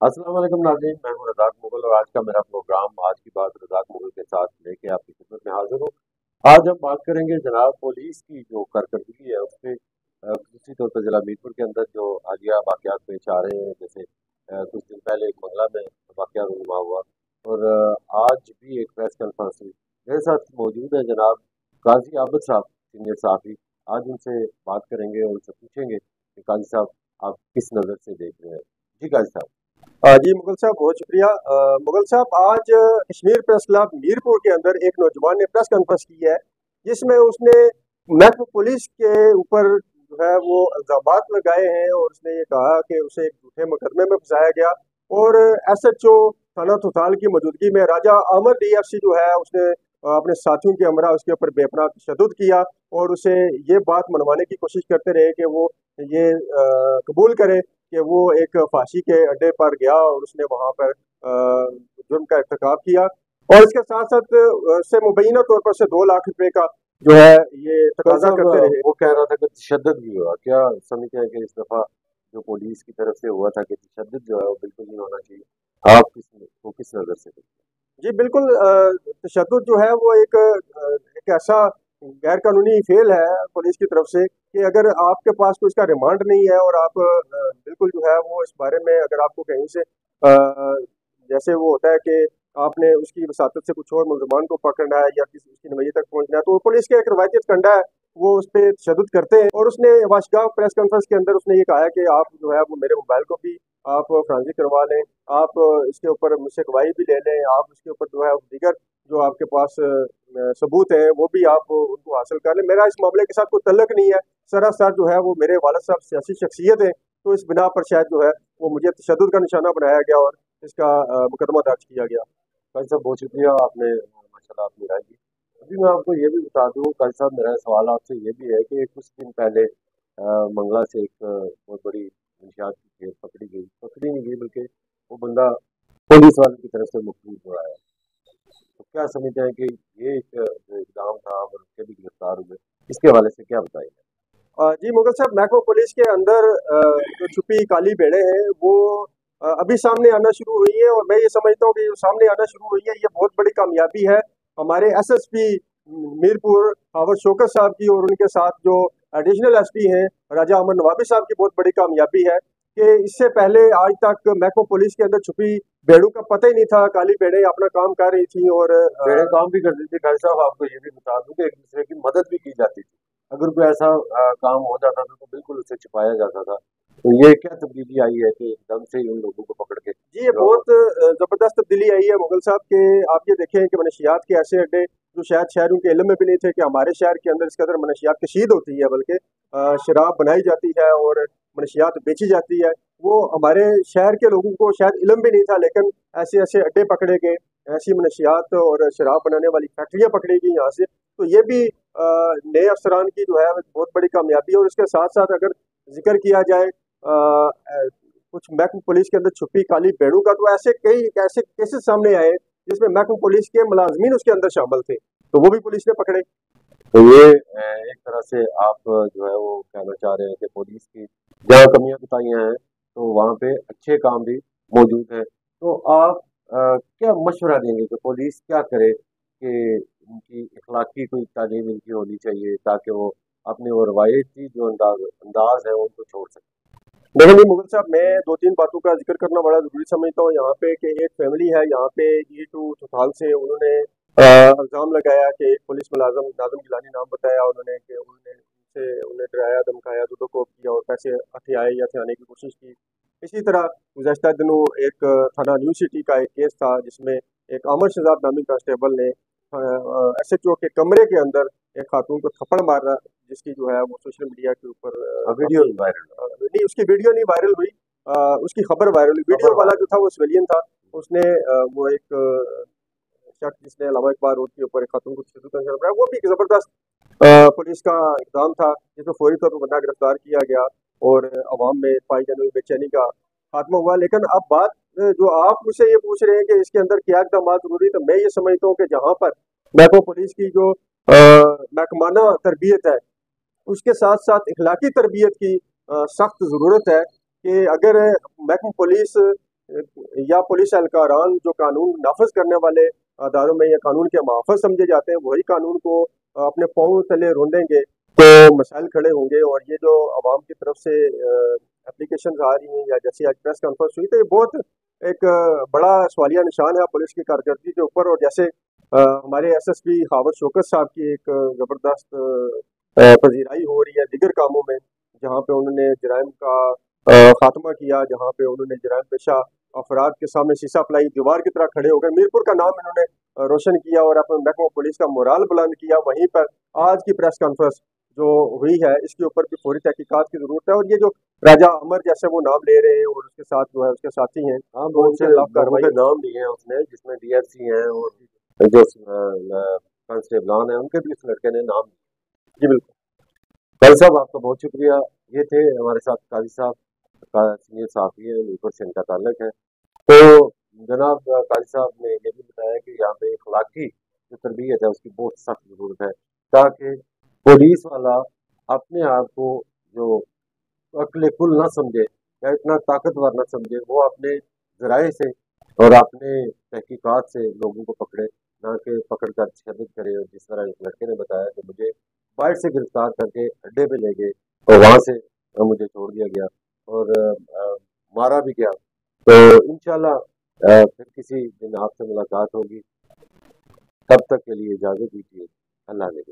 अस्सलाम वालेकुम नाज़रीन, मैं हूं रज़ाक मुगल और आज का मेरा प्रोग्राम आज की बात रज़ाक मुगल के साथ लेके आपकी खिदमत में हाजिर हूँ। आज हम बात करेंगे जनाब पुलिस की जो कारकर्दगी है उसपे। खसूसी तौर पर जिला मीरपुर के अंदर जो हालिया वाक़यात पेश आ रहे हैं, जैसे कुछ दिन पहले एक मंगला में वाक़या रूनुमा हुआ और आज भी एक प्रेस कॉन्फ्रेंस हुई। मेरे साथ मौजूद है जनाब काजी आबिद साहब, सीनियर सहाफ़ी। आज उनसे बात करेंगे और उनसे पूछेंगे कि काजी साहब आप किस नज़र से देख रहे हैं। जी काजी साहब। जी मुगल साहब, बहुत शुक्रिया। मुगल साहब, आज कश्मीर प्रेस क्लब मीरपुर के अंदर एक नौजवान ने प्रेस कॉन्फ्रेंस की है, जिसमें उसने महकमा पुलिस के ऊपर जो है वो इल्जामात लगाए हैं और उसने ये कहा कि उसे एक झूठे मुकदमे में फंसाया गया और एसएचओ थाना थोथाल की मौजूदगी में राजा अहमद डीएफसी जो है उसने अपने साथियों के हमरा उसके ऊपर बेपनाह तशद्दुद किया और उसे ये बात मनवाने की कोशिश करते रहे कि वो ये कबूल करे कि वो एक फांसी के अड्डे पर गया और उसने वहां पर जुर्म का इर्तिकाब किया और इसके साथ साथ से मुबैना तौर पर से 2 लाख रुपए का जो है ये भाई तकाजा साहब, करते रहे। वो कह रहा था कि तशद्दुद भी हुआ। क्या समझते हैं कि इस दफा जो पुलिस की तरफ से हुआ था कि तशद्दुद जो है वो बिल्कुल नहीं होना चाहिए। आप किस नजर से देखते जी बिल्कुल, तशद्दुद जो है वो एक ऐसा गैर कानूनी फेल है पुलिस की तरफ से कि अगर आपके पास कोई इसका रिमांड नहीं है और आप बिल्कुल जो है वो इस बारे में अगर आपको कहीं से जैसे वो होता है कि आपने उसकी वसातत से कुछ और मुलजमान को पकड़ना है या किसी उसकी नवैया तक पहुंचना है, तो पुलिस के एक रवायती कंडा है, वो उस पर तशद्दुद करते हैं। और उसने वाशगाह प्रेस कॉन्फ्रेंस के अंदर उसने ये कहा है कि आप जो है वो मेरे मोबाइल को भी आप फोरेंसिक करवा लें, आप इसके ऊपर मुझसे गवाही भी ले लें, आप इसके ऊपर जो है दीगर जो आपके पास सबूत है वो भी आप उनको हासिल कर लें। मेरा इस मामले के साथ कोई तल्लक नहीं है, सरासर जो है वो मेरे वालिद साहब सियासी शख्सियत है, तो इस बिना पर शायद जो है वो मुझे तशद्दुद का निशाना बनाया गया और इसका मुकदमा दर्ज किया गया। हैं। काजी साहब बहुत शुक्रिया, आपने माशाल्लाह अपनी राय दी। अभी मैं आपको ये भी बता दूं काजी साहब, मेरा सवाल आपसे ये भी है कि कुछ दिन पहले मंगला से एक बहुत बड़ी मंशियात की खेप पकड़ी नहीं गई, बल्कि वो बंदा पुलिस वाले की तरफ से मकबूल हुआ है। तो क्या समझते हैं कि ये एक जो इल्ज़ाम था और उसके भी गिरफ्तार हुए, इसके हवाले से क्या बताएंगे? जी मुगल साहब, महकमा पुलिस के अंदर जो छुपी काली भेड़ें हैं वो अभी सामने आना शुरू हुई है और मैं ये समझता हूँ कि जो सामने आना शुरू हुई है ये बहुत बड़ी कामयाबी है हमारे एसएसपी मीरपुर हावर शौकत साहब की और उनके साथ जो एडिशनल एसपी हैं राजा अमन नवाबी साहब की बहुत बड़ी कामयाबी है कि इससे पहले आज तक महकमा पुलिस के अंदर छुपी भेड़ों का पता ही नहीं था। काली भेड़ें अपना काम कर रही थी और भेड़ें काम भी करती थी काजी साहब, आपको ये भी बता दूं कि एक दूसरे की मदद भी की जाती थी। अगर कोई ऐसा काम हो जाता था तो बिल्कुल उसे छिपाया जाता था। तो ये क्या तब्दीली आई है कि एकदम से ही उन लोगों को पकड़ के जी, ये जो बहुत ज़बरदस्त तब्दीली आई है मुगल साहब के। आप ये देखें कि मनशियात के ऐसे अड्डे जो शायद शहरों के इल्म में भी नहीं थे कि हमारे शहर के अंदर इस कदर मनशियात कशीद होती है, बल्कि शराब बनाई जाती है और मनशियात बेची जाती है। वो हमारे शहर के लोगों को शायद इल्म भी नहीं था, लेकिन ऐसे ऐसे अड्डे पकड़े गए, ऐसी मनशियात और शराब बनाने वाली फैक्ट्रियाँ पकड़ी गई यहाँ से। तो ये भी नए अफसरान की जो है बहुत बड़ी कामयाबी है और इसके साथ साथ अगर जिक्र किया जाए कुछ महकमा पुलिस के अंदर छुपी काली भेड़ों का, तो ऐसे कई ऐसे केसेस सामने आए जिसमें महकमा पुलिस के मुलाजमीन उसके अंदर शामिल थे, तो वो भी पुलिस ने पकड़े। तो ये एक तरह से आप जो है वो कहना चाह रहे हैं कि पुलिस की जहाँ कमियां कुताहियां हैं तो वहाँ पे अच्छे काम भी मौजूद हैं। तो आप क्या मशवरा देंगे कि पुलिस क्या करे कि उनकी इखलाकी कोई तालीम इनकी होनी चाहिए ताकि वो अपने वो रवायती जो अंदाज है उनको छोड़ सकें? देखिए जी मुगल साहब, मैं दो तीन बातों का जिक्र करना बड़ा जरूरी समझता हूँ यहाँ पे कि एक फैमिली है यहाँ पे ये टू सुथाल से, उन्होंने इल्जाम लगाया कि एक पुलिस मुलाजम नाजम गिलानी नाम बताया उन्होंने कि उन्हें डराया धमकाया दुदोकोप किया और पैसे हथियाए या हथियाने की कोशिश की। इसी तरह गुज़श्ता दिनों एक थाना न्यू सिटी का एक केस था जिसमें एक अमर शहजाद नामी कांस्टेबल ने एसएचओ के कमरे के अंदर एक खातून को थप्पड़ मारा, जिसकी जो है वो सोशल मीडिया के ऊपर वीडियो काफी वायरल नहीं, उसकी वीडियो नहीं वायरल हुई, उसकी खबर वायरल हुई। वीडियो खबर वाला जो वायरल। था वो सिविलियन था। उसने वो एक शख्स जिसने अलावा इकबाल रोड के ऊपर एक खातून को तशद्दुद का निशाना बनाया, वो भी एक जबरदस्त पुलिस का इकदाम था जिसमें फौरी तौर पर बंदा गिरफ्तार किया गया और अवाम में पाई जाने वाली बेचैनी का खात्मा हुआ। लेकिन अब बात जो आप मुझसे ये पूछ रहे हैं कि इसके अंदर क्या इकदाम जरूरी, तो मैं ये समझता हूँ कि जहाँ पर महकमा पुलिस की जो महकमाना तरबियत है उसके साथ साथ इखलाकी तरबियत की सख्त ज़रूरत है कि अगर महकमा पुलिस या पुलिस एहलकारान जो कानून नाफज करने वाले अदारों में या कानून के मुहाफ़िज़ समझे जाते हैं, वही कानून को अपने पाँव तले रोंदेंगे तो मसाइल खड़े होंगे। और ये जो आवाम की तरफ से एप्लीकेशन आ रही हैं या जैसे आज प्रेस कॉन्फ्रेंस हुई, तो ये बहुत एक बड़ा सवालिया निशान है पुलिस की कारकर्दगी के ऊपर। और जैसे हमारे एसएसपी हावज शौकत साहब की एक ज़बरदस्त पजीराई हो रही है दिगर कामों में, जहाँ पे उन्होंने जराइम का खात्मा किया, जहाँ पे उन्होंने जराइम पेशा अफराद के सामने शीशा फलाई दीवार की तरह खड़े हो गए, मीरपुर का नाम इन्होंने रोशन किया और अपने महकमा पुलिस का मोराल बुलंद किया। वहीं पर आज की प्रेस कॉन्फ्रेंस जो हुई है, इसके ऊपर भी पूरी तहकीकात की जरूरत है। और ये जो राजा अमर जैसे वो नाम ले रहे हैं और उसके साथ जो है उसके साथी हैं, हाँ, तो बहुत उनके से खिलाफ लोगों कार्रवाई। के नाम लिए हैं उसने, जिसमें डीएफसी हैं और जो कांस्टेबलान हैं, उनके भी इस लड़के ने नाम लिए। जी बिल्कुल। काजी साहब, आपका बहुत शुक्रिया। ये थे हमारे साथ काजी साहब, सीनियर साहबी हैं, ऊपर से इनका ताल्लुक है। तो जनाब काजी साहब ने ये भी बताया कि यहाँ पे अखलाकी जो तरबियत है उसकी बहुत सख्त ज़रूरत है, ताकि पुलिस वाला अपने आप को जो अक्ल कुल ना समझे या इतना ताकतवर ना समझे, वो अपने ज़राए से और अपने तहकीकात से लोगों को पकड़े, ना कि पकड़ कर तशद्दुद करे। और जिस तरह एक लड़के ने बताया कि मुझे बाइक से गिरफ्तार करके अड्डे पे ले गए और वहाँ से मुझे छोड़ दिया गया और मारा भी गया। तो इंशाल्लाह फिर किसी दिन आपसे मुलाकात होगी। तब तक के लिए इजाज़त दीजिए। अल्लाह ने